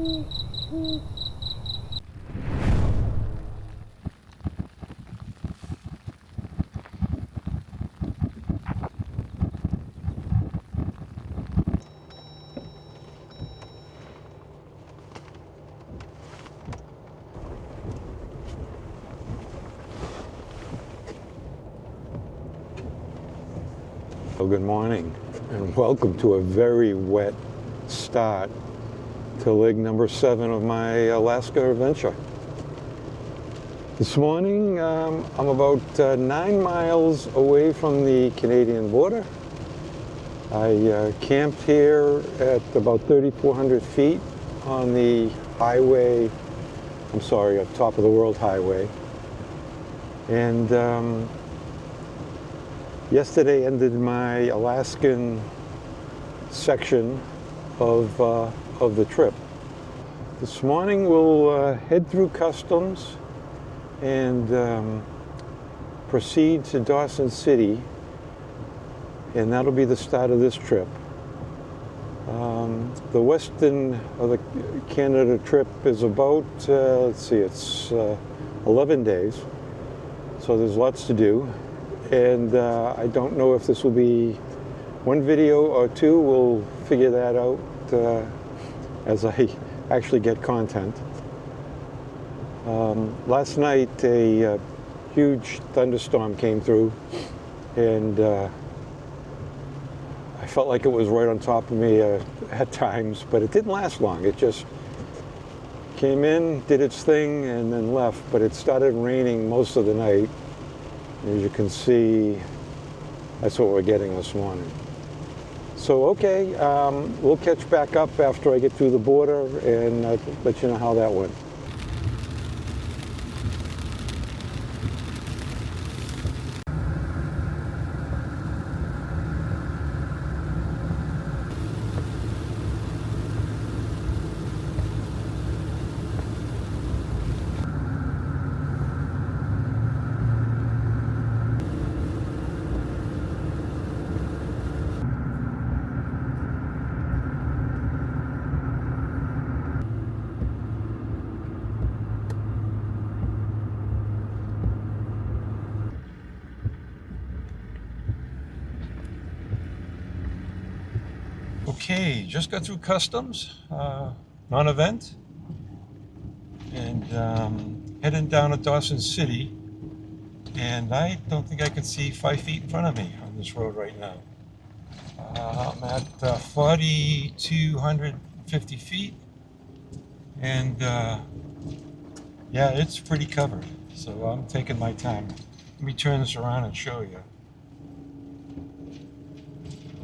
Well, good morning and welcome to a very wet start to leg number 7 of my Alaska adventure. This morning I'm about 9 miles away from the Canadian border. I camped here at about 3,400 feet on the highway, top of the world highway. And yesterday ended my Alaskan section of the trip. This morning we'll head through customs and proceed to Dawson City, and that'll be the start of this trip. The western of the Canada trip is about, it's 11 days, so there's lots to do. And I don't know if this will be one video or two. We'll figure that out as I actually get content. Last night a huge thunderstorm came through, and I felt like it was right on top of me at times, but it didn't last long. It just came in, did its thing, and then left. But it started raining most of the night. As you can see, that's what we're getting this morning. So, okay, we'll catch back up after I get through the border and let you know how that went. Okay, just got through customs, non-event, and heading down to Dawson City, and I don't think I can see 5 feet in front of me on this road right now. I'm at 4,250 feet, and yeah, it's pretty covered, so I'm taking my time. Let me turn this around and show you.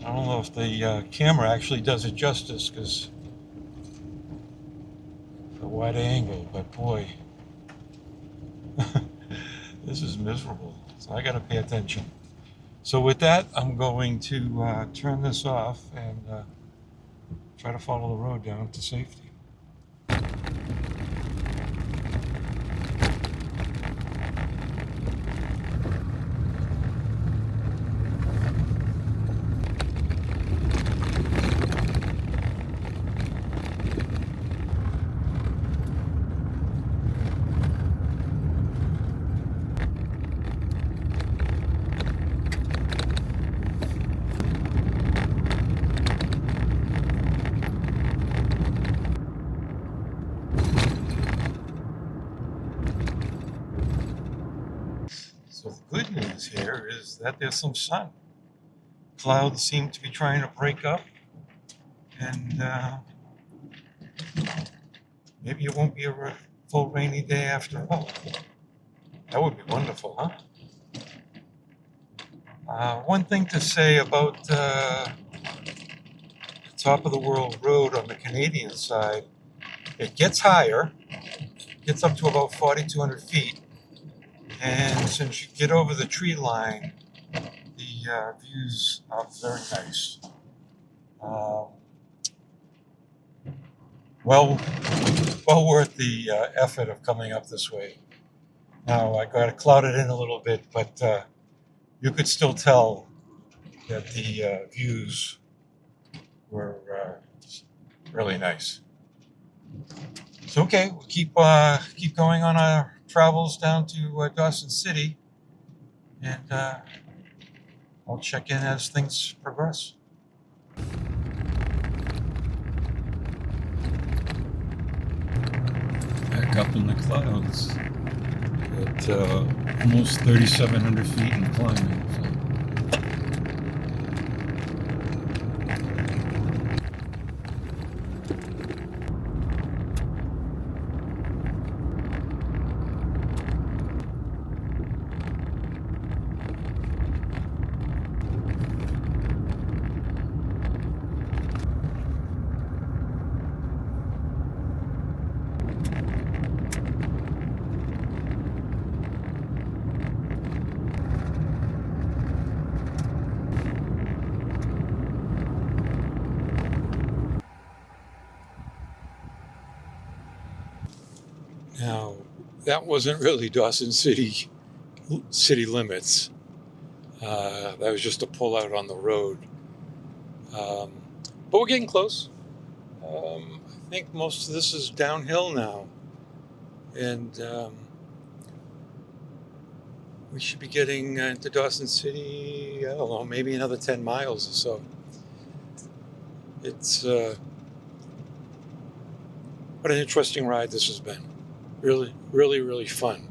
I don't know if the camera actually does it justice because the wide angle, but boy, this is miserable. So I got to pay attention. So with that, I'm going to turn this off and try to follow the road down to safety. So the good news here is that there's some sun. Clouds seem to be trying to break up, and maybe it won't be a full rainy day after all. That would be wonderful, huh? One thing to say about the top of the world road on the Canadian side, it gets higher, gets up to about 4,200 feet. And since you get over the tree line, the views are very nice. Well worth the effort of coming up this way. Now I got it clouded in a little bit, but you could still tell that the views were really nice. So okay, we'll keep going on our travels down to Dawson City, and I'll check in as things progress. Back up in the clouds at almost 3,700 feet and climbing. So. Now, that wasn't really Dawson City limits. That was just a pull out on the road. But we're getting close. I think most of this is downhill now. And we should be getting into Dawson City, I don't know, maybe another 10 miles or so. It's what an interesting ride this has been. Really, really, really fun.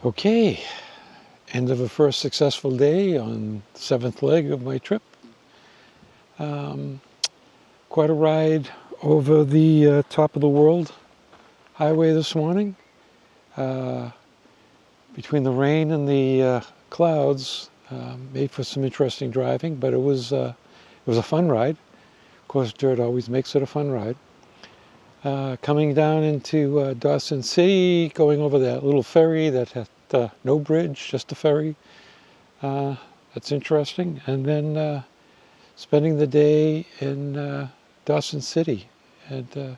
Okay, end of a first successful day on the 7th leg of my trip. Quite a ride over the top of the world highway this morning. Between the rain and the clouds, made for some interesting driving, but it was a fun ride. Of course, dirt always makes it a fun ride. Coming down into Dawson City, going over that little ferry that had no bridge, just a ferry. That's interesting. And then spending the day in Dawson City. And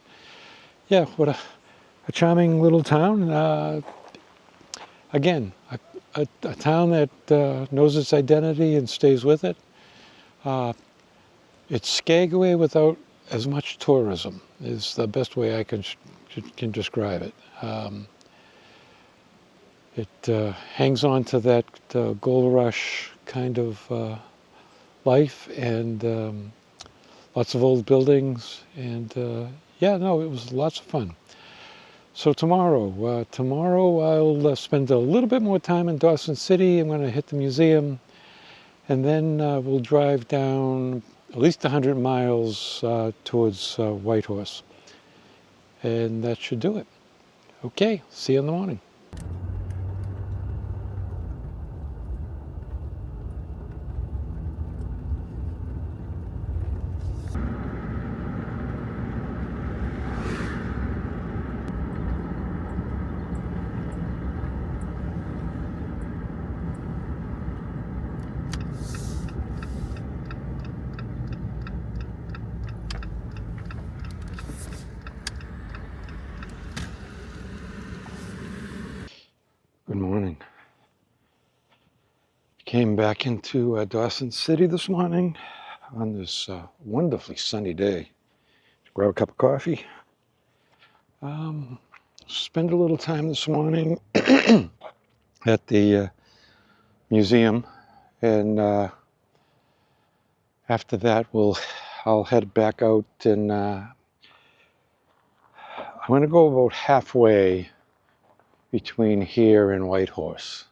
yeah, what a charming little town. Again, a town that knows its identity and stays with it. It's Skagway without as much tourism, is the best way I can describe it. It hangs on to that gold rush kind of life, and lots of old buildings, and yeah, no, it was lots of fun. So tomorrow I'll spend a little bit more time in Dawson City. I'm going to hit the museum, and then we'll drive down at least 100 miles towards Whitehorse. And that should do it. Okay, see you in the morning. Good morning. Came back into Dawson City this morning on this wonderfully sunny day. Grab a cup of coffee. Spend a little time this morning at the museum, and after that I'll head back out, and I'm going to go about halfway between here and Whitehorse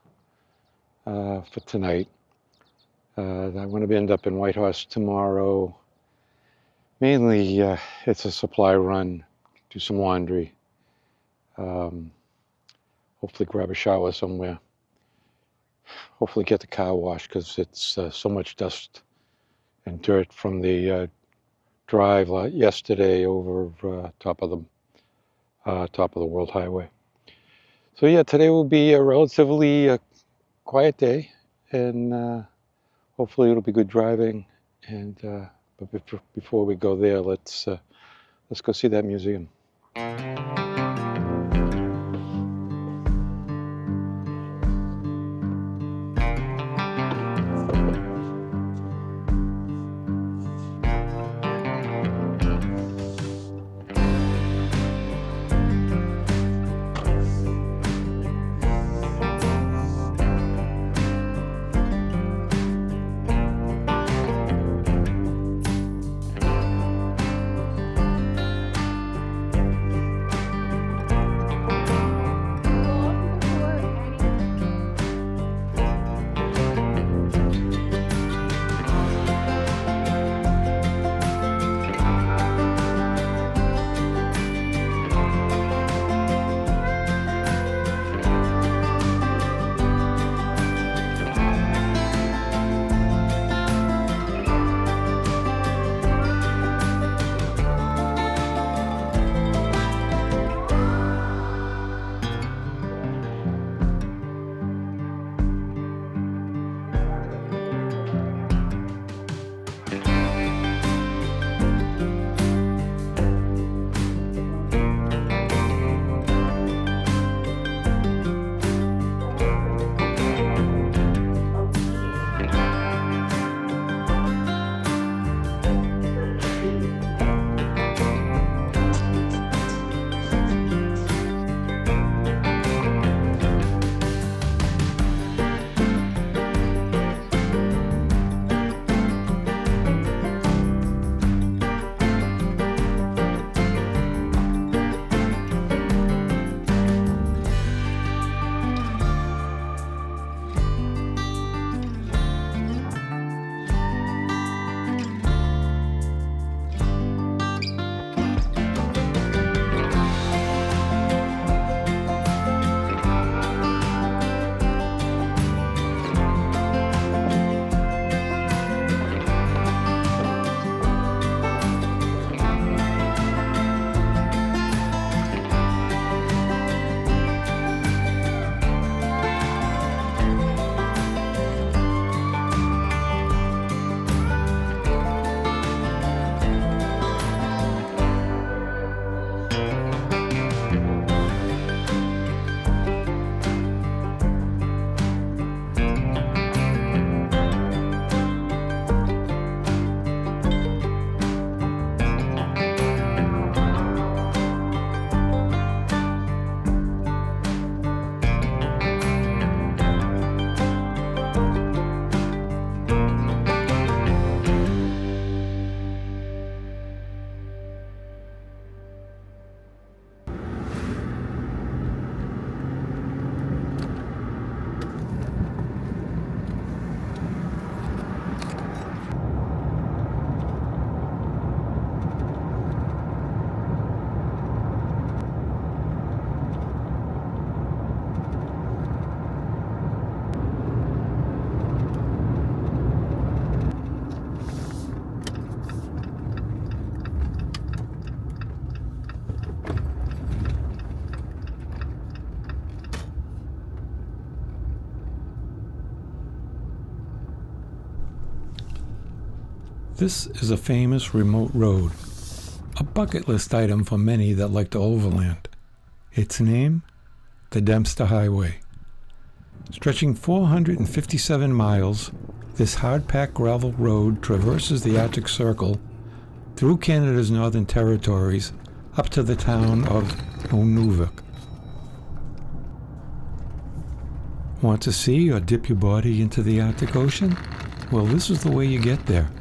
for tonight. I'm going to end up in Whitehorse tomorrow. Mainly it's a supply run, do some laundry, hopefully grab a shower somewhere, hopefully get the car washed, because it's so much dust and dirt from the drive yesterday over top of the World Highway. So yeah, today will be a relatively quiet day, and hopefully it'll be good driving. And but before we go there, let's go see that museum. This is a famous remote road, a bucket list item for many that like to overland. Its name? The Dawson Highway. Stretching 457 miles, this hard-packed gravel road traverses the Arctic Circle through Canada's Northern Territories up to the town of Nunavut. Want to see or dip your body into the Arctic Ocean? Well, this is the way you get there.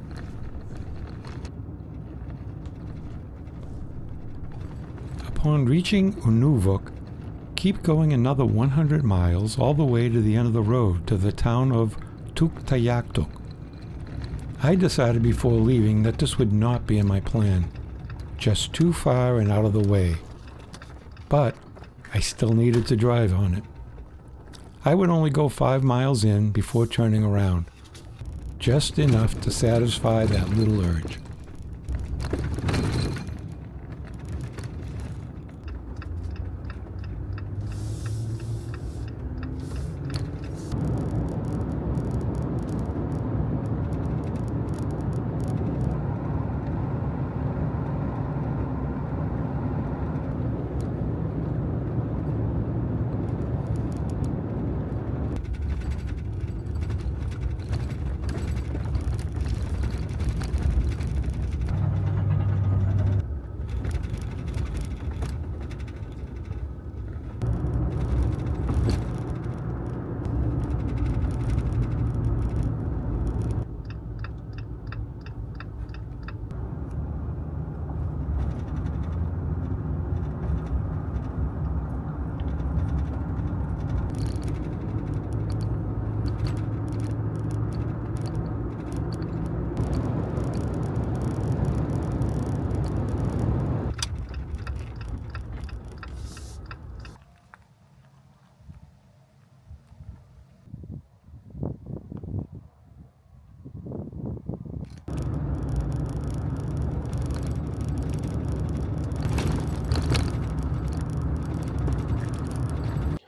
Upon reaching Nunavut, keep going another 100 miles all the way to the end of the road to the town of Tuktoyaktuk. I decided before leaving that this would not be in my plan, just too far and out of the way. But I still needed to drive on it. I would only go 5 miles in before turning around, just enough to satisfy that little urge.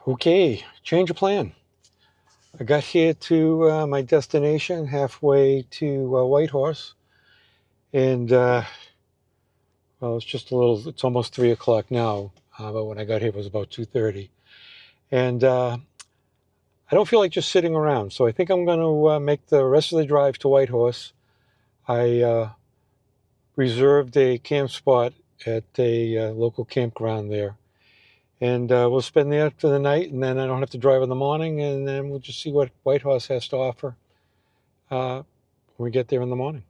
Okay, change of plan. I got here to my destination halfway to Whitehorse, and well, it's almost 3 o'clock now, but when I got here it was about 2:30. And I don't feel like just sitting around, so I think I'm going to make the rest of the drive to Whitehorse. I reserved a camp spot at a local campground there. And we'll spend there for the night, and then I don't have to drive in the morning, and then we'll just see what Whitehorse has to offer when we get there in the morning.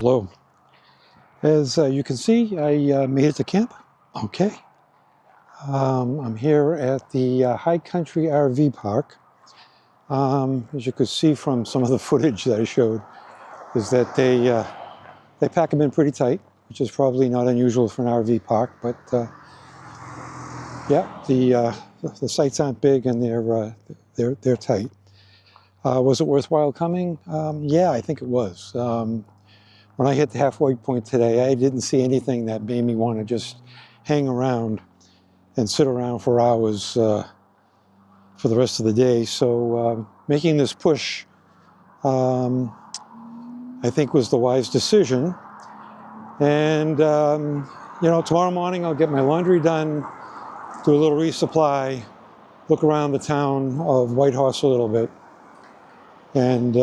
Hello. As you can see, I made it to camp. Okay. I'm here at the High Country RV Park. As you could see from some of the footage that I showed, is that they pack them in pretty tight, which is probably not unusual for an RV park. But yeah, the sites aren't big and they're tight. Was it worthwhile coming? Yeah, I think it was. When I hit the halfway point today, I didn't see anything that made me want to just hang around and sit around for hours for the rest of the day. So making this push, I think, was the wise decision. And you know, tomorrow morning I'll get my laundry done, do a little resupply, look around the town of Whitehorse a little bit, and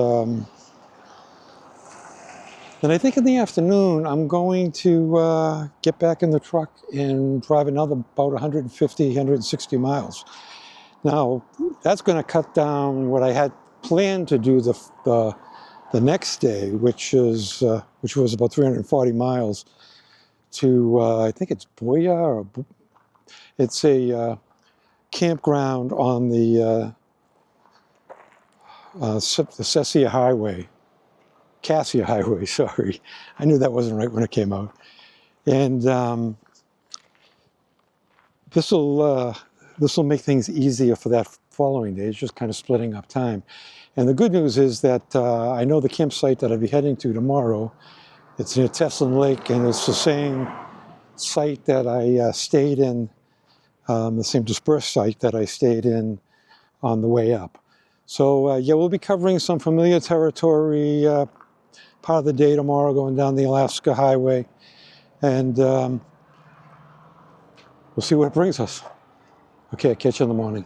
Then I think in the afternoon, I'm going to get back in the truck and drive another about 150, 160 miles. Now, that's going to cut down what I had planned to do the next day, which was about 340 miles to, I think it's Boya, or it's a campground on the Cassia Highway. Cassia Highway, sorry. I knew that wasn't right when it came out. And this will make things easier for that following day. It's just kind of splitting up time. And the good news is that I know the campsite that I'll be heading to tomorrow. It's near Teslin Lake, and it's the same site that I stayed in, the same dispersed site that I stayed in on the way up. So yeah, we'll be covering some familiar territory part of the day tomorrow, going down the Alaska Highway, and we'll see what it brings us. Okay, I'll catch you in the morning.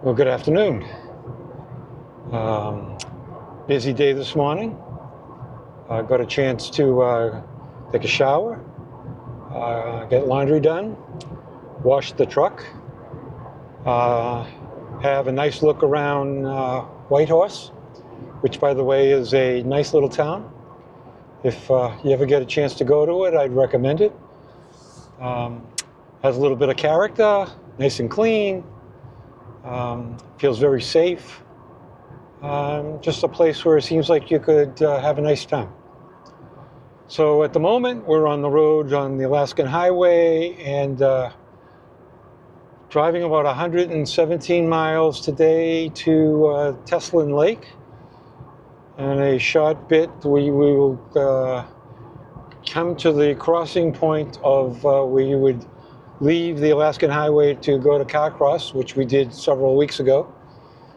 Well, good afternoon. Busy day this morning. I got a chance to take a shower, get laundry done, wash the truck, have a nice look around Whitehorse, which, by the way, is a nice little town. If you ever get a chance to go to it, I'd recommend it. Has a little bit of character, nice and clean, feels very safe, Just a place where it seems like you could have a nice time. So at the moment, we're on the road on the Alaska Highway and driving about 117 miles today to Teslin Lake. And a short bit, we will come to the crossing point of where you would leave the Alaskan Highway to go to Carcross, which we did several weeks ago.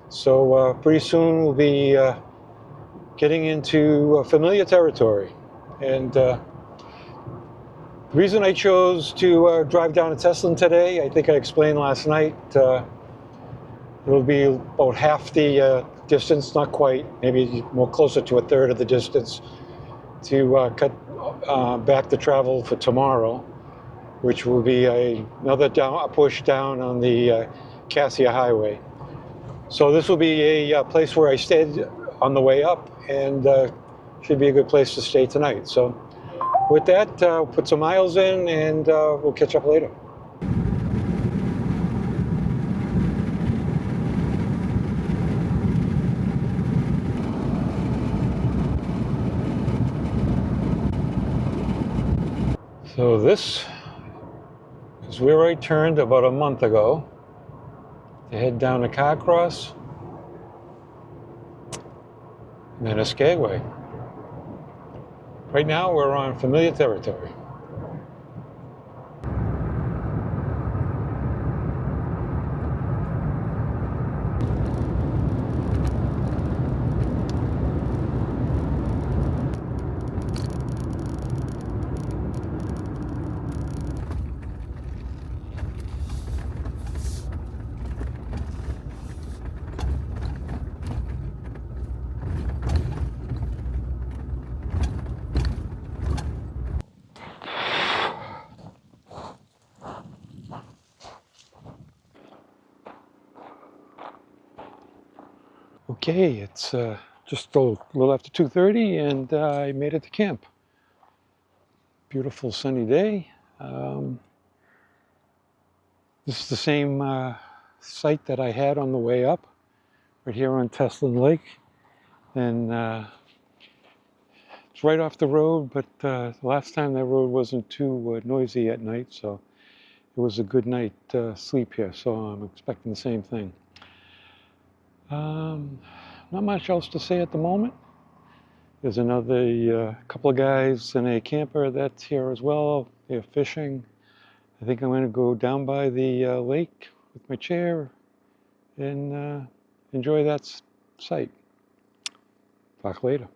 So pretty soon we'll be getting into familiar territory. And the reason I chose to drive down to Teslin today, I think I explained last night, it'll be about half the distance, not quite, maybe more closer to a third of the distance to cut back the travel for tomorrow, which will be another push down on the Cassia Highway. So this will be a place where I stayed on the way up, and should be a good place to stay tonight. So with that, put some miles in, and we'll catch up later. So this is where I turned about a month ago to head down to Carcross and then to Skagway. Right now we're on familiar territory. Okay, it's just a little after 2:30, and I made it to camp. Beautiful sunny day. This is the same site that I had on the way up, right here on Teslin Lake. And it's right off the road, but last time that road wasn't too noisy at night, so it was a good night sleep here, so I'm expecting the same thing. Not much else to say at the moment. There's another couple of guys in a camper that's here as well. They're fishing. I think I'm going to go down by the lake with my chair and enjoy that sight. Talk later.